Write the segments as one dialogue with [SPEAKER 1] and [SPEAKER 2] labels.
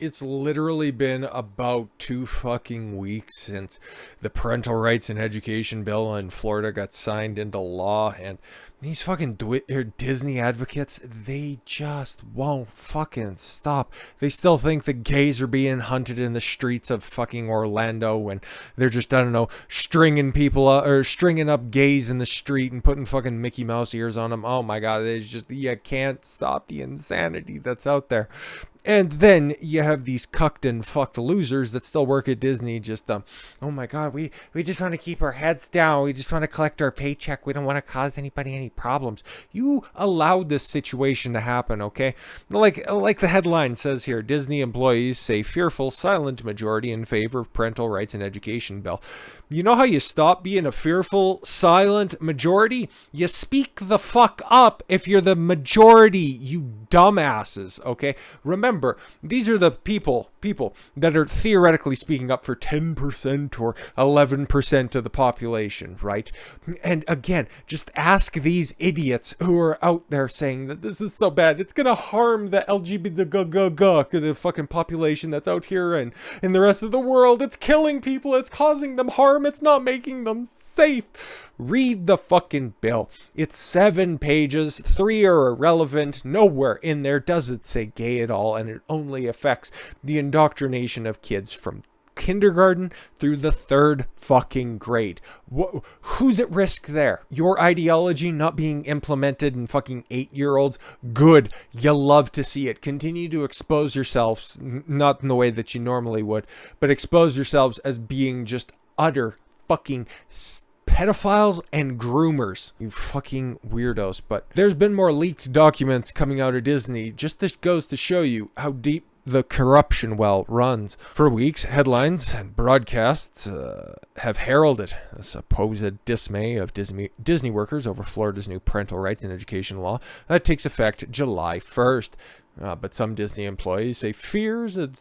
[SPEAKER 1] It's literally been about 2 fucking weeks since the Parental Rights and Education bill in Florida got signed into law, and these fucking Disney advocates, they just won't fucking stop. They still think the gays are being hunted in the streets of fucking Orlando when they're just, I don't know, stringing people up, or stringing up gays in the street and putting fucking Mickey Mouse ears on them. Oh my god, it's just, you can't stop the insanity that's out there. And then you have these cucked and fucked losers that still work at Disney just, oh my god, we just want to keep our heads down. We just want to collect our paycheck. We don't want to cause anybody any problems. You allowed this situation to happen, okay? Like the headline says here, Disney employees say fearful silent majority in favor of parental rights and education bill. You know how you stop being a fearful silent majority? You speak the fuck up if you're the majority, you dumbasses, okay? Remember, these are the people that are theoretically speaking up for 10% or 11% of the population, right? And again, just ask these idiots who are out there saying that this is so bad, it's gonna harm the LGBT, the fucking population that's out here and in the rest of the world. It's killing people, it's causing them harm, it's not making them safe. Read the fucking bill. It's 7 pages, 3 are irrelevant, nowhere in there does it say gay at all, and it only affects the indoctrination of kids from kindergarten through the 3rd fucking grade. Who's at risk there? Your ideology not being implemented in fucking 8-year-olds? Good. You love to see it. Continue to expose yourselves, not in the way that you normally would, but expose yourselves as being just utter fucking pedophiles and groomers. You fucking weirdos. But there's been more leaked documents coming out of Disney. Just this goes to show you how deep the corruption well runs. For weeks, headlines and broadcasts have heralded a supposed dismay of Disney workers over Florida's new parental rights and education law that takes effect July 1st. But some Disney employees say fears of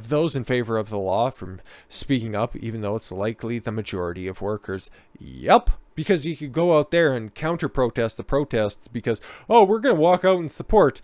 [SPEAKER 1] those in favor of the law from speaking up, even though it's likely the majority of workers. Yup. Because you could go out there and counter-protest the protests because, oh, we're going to walk out and support.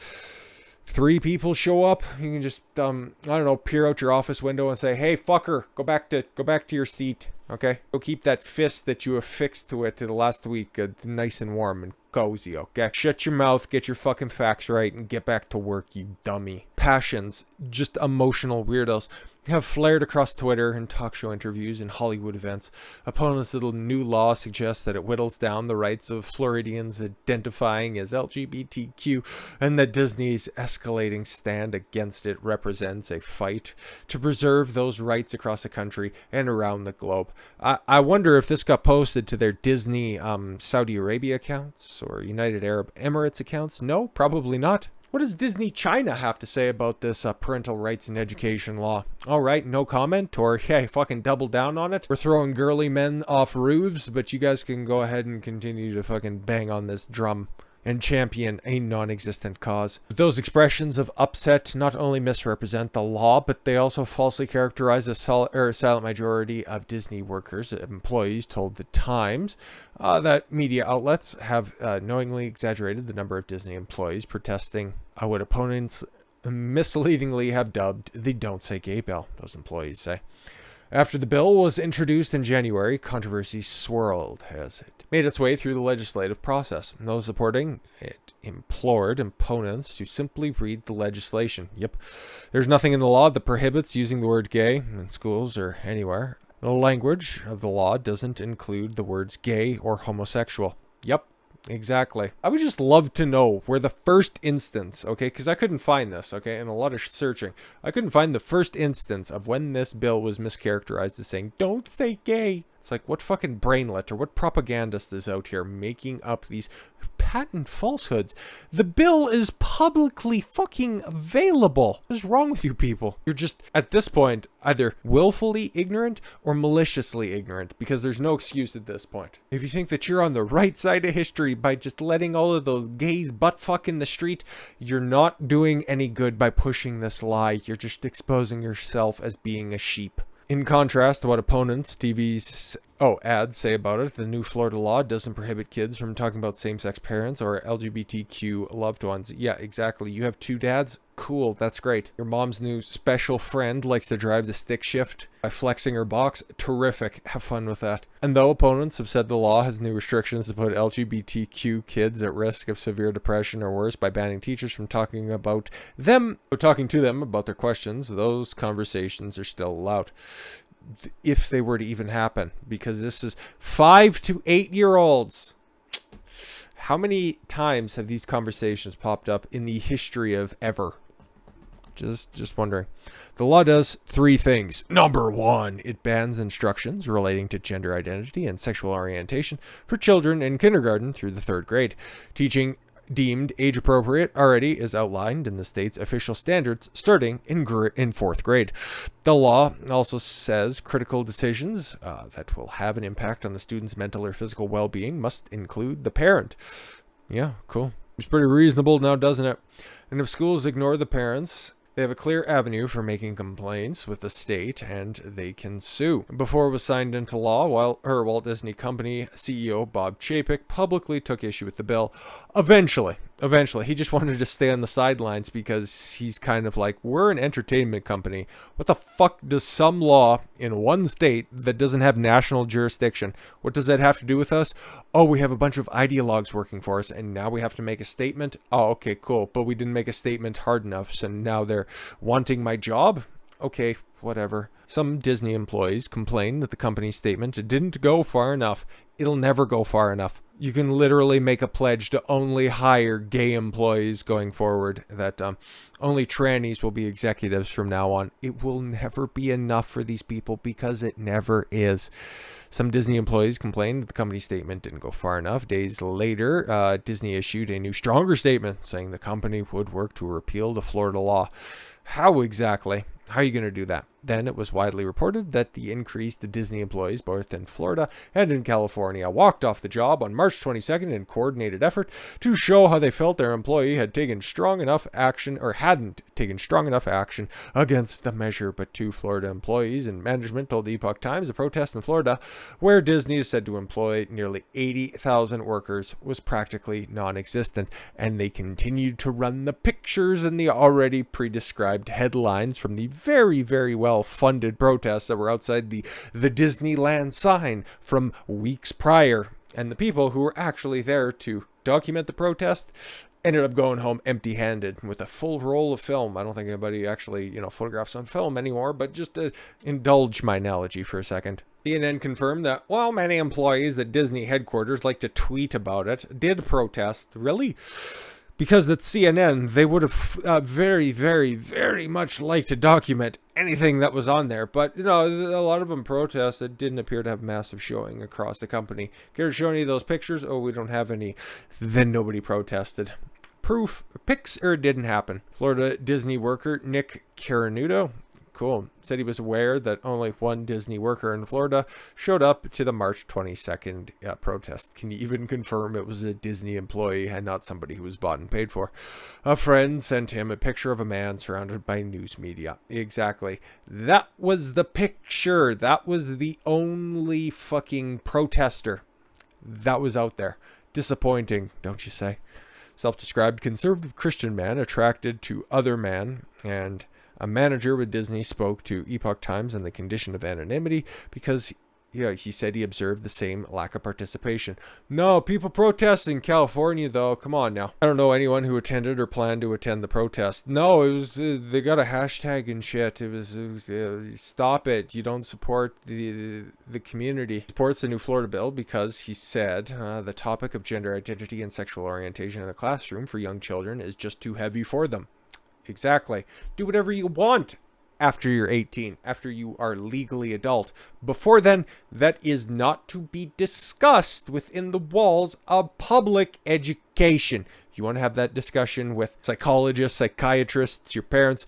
[SPEAKER 1] 3 people show up, you can just, I don't know, peer out your office window and say, hey, fucker, go back to your seat, okay? Go keep that fist that you affixed to it the last week nice and warm and cozy, okay? Shut your mouth, get your fucking facts right, and get back to work, you dummy. Passions, just emotional weirdos, have flared across Twitter and talk show interviews and Hollywood events. Opponents of the new law suggest that it whittles down the rights of Floridians identifying as LGBTQ, and that Disney's escalating stand against it represents a fight to preserve those rights across the country and around the globe. I wonder if this got posted to their Disney Saudi Arabia accounts or United Arab Emirates accounts. No, probably not. What does Disney China have to say about this parental rights and education law? All right, no comment, or hey, fucking double down on it. We're throwing girly men off roofs, but you guys can go ahead and continue to fucking bang on this drum and champion a non-existent cause. Those expressions of upset not only misrepresent the law, but they also falsely characterize a silent majority of Disney workers. Employees told The Times that media outlets have knowingly exaggerated the number of Disney employees protesting what opponents misleadingly have dubbed the Don't Say Gay bill, those employees say. After the bill was introduced in January, controversy swirled as it made its way through the legislative process. Those supporting it implored opponents to simply read the legislation. Yep. There's nothing in the law that prohibits using the word gay in schools or anywhere. The language of the law doesn't include the words gay or homosexual. Yep. Exactly. I would just love to know where the first instance, okay, because I couldn't find this, okay, in a lot of searching. I couldn't find the first instance of when this bill was mischaracterized as saying, don't say gay. It's like, what fucking brainlet or what propagandist is out here making up these patent falsehoods? The bill is publicly fucking available. What is wrong with you people? You're just, at this point, either willfully ignorant or maliciously ignorant, because there's no excuse at this point. If you think that you're on the right side of history by just letting all of those gays butt fuck in the street, you're not doing any good by pushing this lie. You're just exposing yourself as being a sheep. In contrast to what opponents, ads say about it, the new Florida law doesn't prohibit kids from talking about same-sex parents or LGBTQ loved ones. Yeah, exactly. You have 2 dads? Cool, that's great. Your mom's new special friend likes to drive the stick shift by flexing her box. Terrific. Have fun with that. And though opponents have said the law has new restrictions to put LGBTQ kids at risk of severe depression or worse by banning teachers from talking to them about their questions, those conversations are still allowed. If they were to even happen, because this is 5 to 8 year olds. How many times have these conversations popped up in the history of ever? Just wondering. The law does 3 things. Number 1, it bans instructions relating to gender identity and sexual orientation for children in kindergarten through the 3rd grade. Teaching deemed age appropriate already is outlined in the state's official standards starting in 4th grade. The law also says critical decisions that will have an impact on the student's mental or physical well-being must include the parent. Yeah, cool. It's pretty reasonable now, doesn't it? And if schools ignore the parents, they have a clear avenue for making complaints with the state, and they can sue. Before it was signed into law, while Walt Disney Company CEO Bob Chapek publicly took issue with the bill. Eventually, he just wanted to stay on the sidelines because he's kind of like, we're an entertainment company. What the fuck does some law in one state that doesn't have national jurisdiction, what does that have to do with us? Oh, we have a bunch of ideologues working for us, and now we have to make a statement? Oh, okay, cool. But we didn't make a statement hard enough, so now they're wanting my job? Okay, whatever. Some Disney employees complain that the company's statement didn't go far enough. It'll never go far enough. You can literally make a pledge to only hire gay employees going forward, that only trannies will be executives from now on. It will never be enough for these people because it never is. Some Disney employees complained that the company's statement didn't go far enough. Days later, Disney issued a new, stronger statement saying the company would work to repeal the Florida law. How exactly? How are you going to do that? Then it was widely reported that the increased Disney employees, both in Florida and in California, walked off the job on March 22nd in coordinated effort to show how they felt their employee had taken strong enough action or hadn't taken strong enough action against the measure. But 2 Florida employees and management told the Epoch Times the protest in Florida, where Disney is said to employ nearly 80,000 workers, was practically non-existent, and they continued to run the pictures and the already pre-described headlines from the very, very well-funded protests that were outside the Disneyland sign from weeks prior. And the people who were actually there to document the protest ended up going home empty-handed with a full roll of film. I don't think anybody actually, photographs on film anymore, but just to indulge my analogy for a second. CNN confirmed that, while many employees at Disney headquarters like to tweet about it, did protest. Really? Because at CNN, they would have very, very, very much liked to document anything that was on there. But, a lot of them protested. Didn't appear to have massive showing across the company. Care to show any of those pictures? Oh, we don't have any. Then nobody protested. Proof. Pics or it didn't happen. Florida Disney worker Nick Caranudo, cool, said he was aware that only one Disney worker in Florida showed up to the March 22nd protest. Can you even confirm it was a Disney employee and not somebody who was bought and paid for? A friend sent him a picture of a man surrounded by news media. Exactly. That was the picture. That was the only fucking protester that was out there. Disappointing, don't you say? Self-described conservative Christian man attracted to other man, and a manager with Disney spoke to Epoch Times on the condition of anonymity because he said he observed the same lack of participation. No, people protesting in California, though. Come on now. I don't know anyone who attended or planned to attend the protest. No, it was they got a hashtag and shit. It was stop it. You don't support the community. He supports the new Florida bill because he said the topic of gender identity and sexual orientation in the classroom for young children is just too heavy for them. Exactly. Do whatever you want after you're 18, after you are legally adult. Before then, that is not to be discussed within the walls of public education. You want to have that discussion with psychologists, psychiatrists, your parents,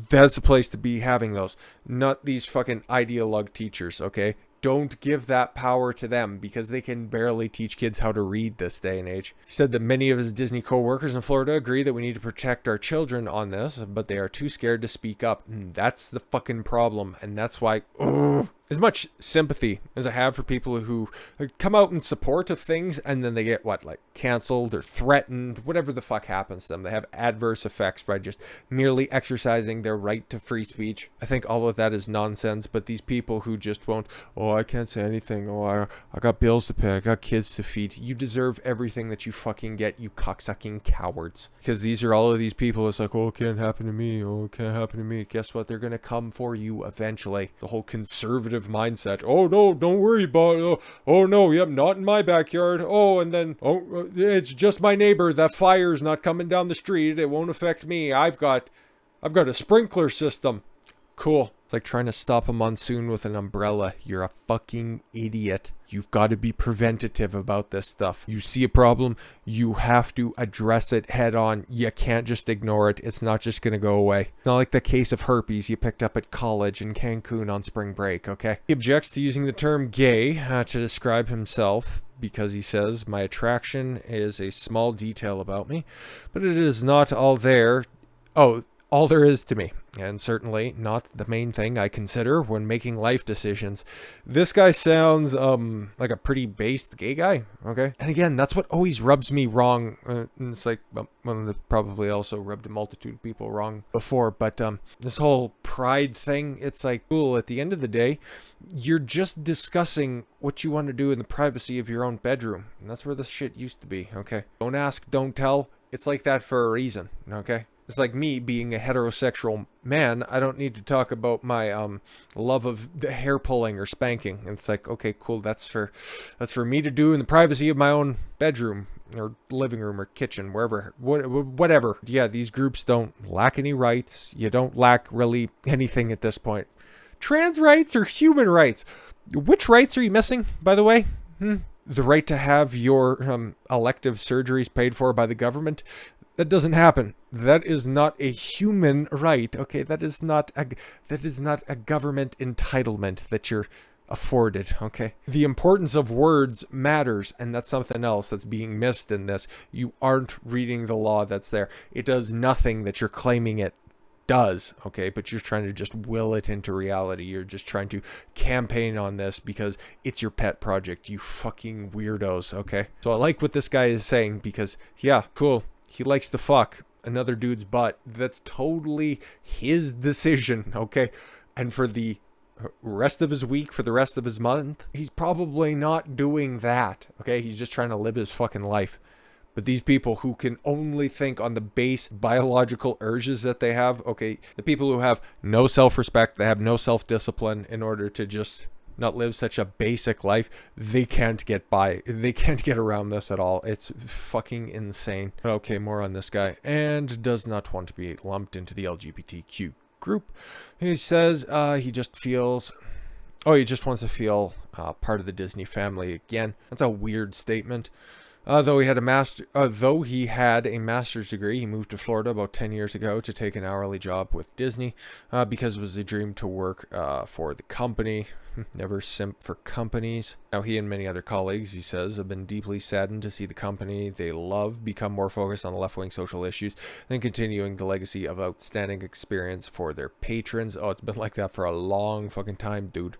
[SPEAKER 1] that's the place to be having those. Not these fucking ideologue teachers, okay? Don't give that power to them because they can barely teach kids how to read this day and age. He said that many of his Disney co-workers in Florida agree that we need to protect our children on this, but they are too scared to speak up. And that's the fucking problem. And that's why as much sympathy as I have for people who come out in support of things and then they get like canceled or threatened, whatever the fuck happens to them. They have adverse effects by just merely exercising their right to free speech. I think all of that is nonsense, but these people who just won't, oh, I can't say anything. Oh, I got bills to pay. I got kids to feed. You deserve everything that you fucking get, you cocksucking cowards. Because these are all of these people. It's like, oh, it can't happen to me. Oh, it can't happen to me. Guess what? They're going to come for you eventually. The whole conservative mindset. Oh no, don't worry about it. Oh no, yep, not in my backyard. Oh, and then, oh, it's just my neighbor. That fire's not coming down the street. It won't affect me. I've got a sprinkler system. Cool. It's like trying to stop a monsoon with an umbrella. You're a fucking idiot. You've got to be preventative about this stuff. You see a problem, you have to address it head on. You can't just ignore it. It's not just going to go away. It's not like the case of herpes you picked up at college in Cancun on spring break, okay? He objects to using the term gay to describe himself because he says, my attraction is a small detail about me, but it is not all there. Oh, all there is to me, and certainly not the main thing I consider when making life decisions. This guy sounds like a pretty based gay guy, okay? And again, that's what always rubs me wrong. And it's like, well, probably also rubbed a multitude of people wrong before, but this whole pride thing, it's like, cool, at the end of the day, you're just discussing what you want to do in the privacy of your own bedroom. And that's where this shit used to be, okay? Don't ask, don't tell. It's like that for a reason, okay? It's like me being a heterosexual man. I don't need to talk about my love of the hair pulling or spanking. And it's like, okay, cool. That's for me to do in the privacy of my own bedroom or living room or kitchen, wherever, whatever. Yeah, these groups don't lack any rights. You don't lack really anything at this point. Trans rights or human rights? Which rights are you missing, by the way? The right to have your elective surgeries paid for by the government? That doesn't happen. That is not a human right. Okay, that is not a government entitlement that you're afforded, okay? The importance of words matters, and that's something else that's being missed in this. You aren't reading the law that's there. It does nothing that you're claiming it does, okay? But you're trying to just will it into reality. You're just trying to campaign on this because it's your pet project, you fucking weirdos, okay? So I like what this guy is saying because, yeah, cool. He likes to fuck another dude's butt. That's totally his decision, okay? And for the rest of his week, for the rest of his month, he's probably not doing that, okay? He's just trying to live his fucking life. But these people who can only think on the base biological urges that they have, okay, the people who have no self-respect, they have no self-discipline in order to just not live such a basic life, they can't get by. They can't get around this at all. It's fucking insane. Okay, more on this guy. And does not want to be lumped into the LGBTQ group. He says he just feels... Oh, he just wants to feel part of the Disney family again. That's a weird statement. Though he had a master's degree, he moved to Florida about 10 years ago to take an hourly job with Disney because it was a dream to work for the company. Never simp for companies. Now, he and many other colleagues, he says, have been deeply saddened to see the company they love become more focused on left-wing social issues than continuing the legacy of outstanding experience for their patrons. Oh, it's been like that for a long fucking time, dude.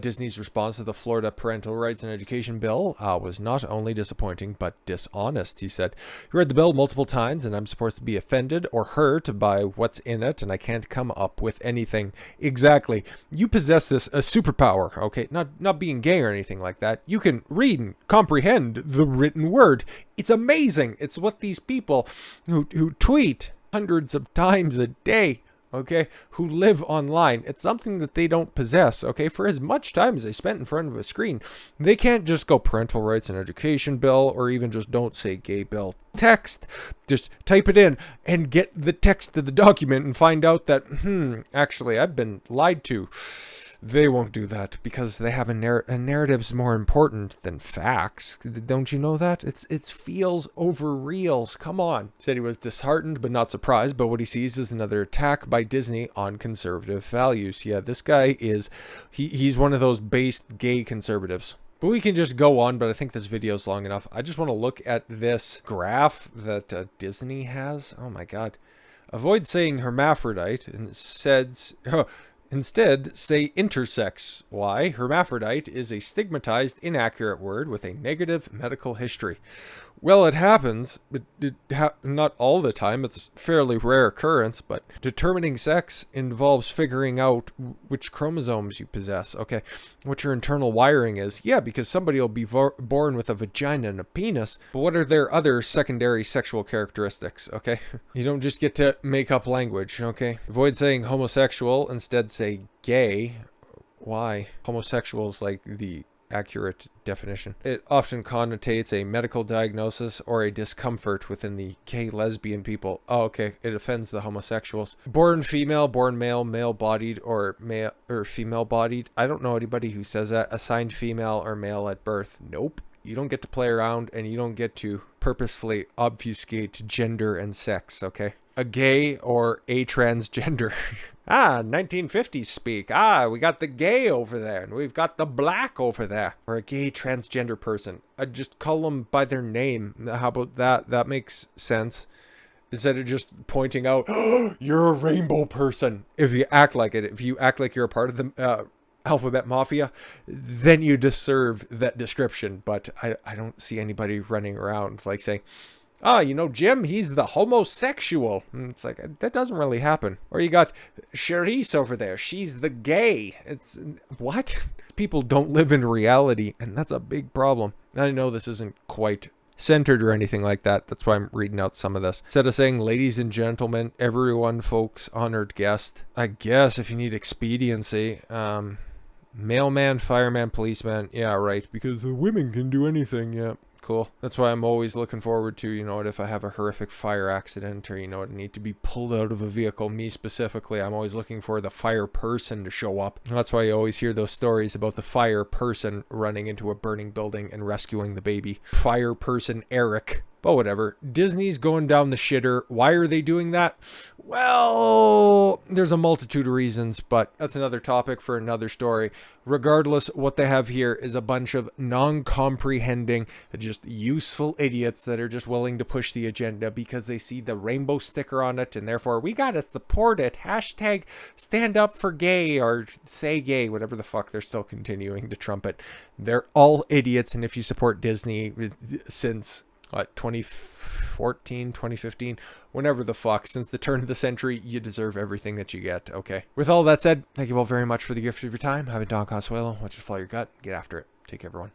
[SPEAKER 1] Disney's response to the Florida Parental Rights and Education Bill was not only disappointing, but dishonest, he said. He read the bill multiple times, and I'm supposed to be offended or hurt by what's in it, and I can't come up with anything. Exactly. You possess a superpower, okay? Not being gay or anything like that. You can read and comprehend the written word. It's amazing. It's what these people who tweet hundreds of times a day, okay, who live online, it's something that they don't possess, okay? For as much time as they spent in front of a screen, they can't just go parental rights and education bill, or even just don't say gay bill. Text, just type it in and get the text of the document and find out that, actually, I've been lied to. They won't do that because they have a narrative's more important than facts. Don't you know that? It feels over reals. Come on. Said he was disheartened but not surprised, but what he sees is another attack by Disney on conservative values. Yeah, this guy is, he's one of those based gay conservatives. But we can just go on, but I think this video is long enough. I just want to look at this graph that Disney has. Oh my God. Avoid saying hermaphrodite, and it says... Instead, say intersex. Why? Hermaphrodite is a stigmatized, inaccurate word with a negative medical history. Well, it happens, not all the time, it's a fairly rare occurrence, but determining sex involves figuring out which chromosomes you possess, okay? What your internal wiring is. Yeah, because somebody will be born with a vagina and a penis, but what are their other secondary sexual characteristics, okay? You don't just get to make up language, okay? Avoid saying homosexual, instead say gay. Why? Homosexual is like the accurate definition. It often connotates a medical diagnosis or a discomfort within the gay lesbian people. Oh, okay. It offends the homosexuals. Born female, born male, male-bodied, or male or female-bodied. I don't know anybody who says that. Assigned female or male at birth. Nope. You don't get to play around, and you don't get to purposefully obfuscate gender and sex, okay? A gay or a transgender. 1950s speak. We got the gay over there, and we've got the black over there. Or a gay transgender person. Just call them by their name. How about that? That makes sense. Instead of just pointing out, oh, you're a rainbow person. If you act like it, if you act like you're a part of the alphabet mafia, then you deserve that description. But I don't see anybody running around like saying, Jim, he's the homosexual. And it's like, that doesn't really happen. Or you got Charisse over there. She's the gay. It's what? People don't live in reality, and that's a big problem. I know this isn't quite centered or anything like that. That's why I'm reading out some of this. Instead of saying, ladies and gentlemen, everyone, folks, honored guest. I guess if you need expediency, mailman, fireman, policeman. Yeah, right. Because the women can do anything. Yeah. Cool. That's why I'm always looking forward to, if I have a horrific fire accident or, I need to be pulled out of a vehicle, me specifically, I'm always looking for the fire person to show up. That's why you always hear those stories about the fire person running into a burning building and rescuing the baby. Fire person Eric. But whatever. Disney's going down the shitter. Why are they doing that? Well, there's a multitude of reasons, but that's another topic for another story. Regardless, what they have here is a bunch of non-comprehending, just useful idiots that are just willing to push the agenda because they see the rainbow sticker on it, and therefore, we gotta support it. Hashtag stand up for gay, or say gay, whatever the fuck they're still continuing to trumpet. They're all idiots, and if you support Disney since 2014, 2015, whenever the fuck, since the turn of the century, you deserve everything that you get, okay? With all that said, thank you all very much for the gift of your time. I've been Don Consuelo. Watch you follow your gut. Get after it. Take care, everyone.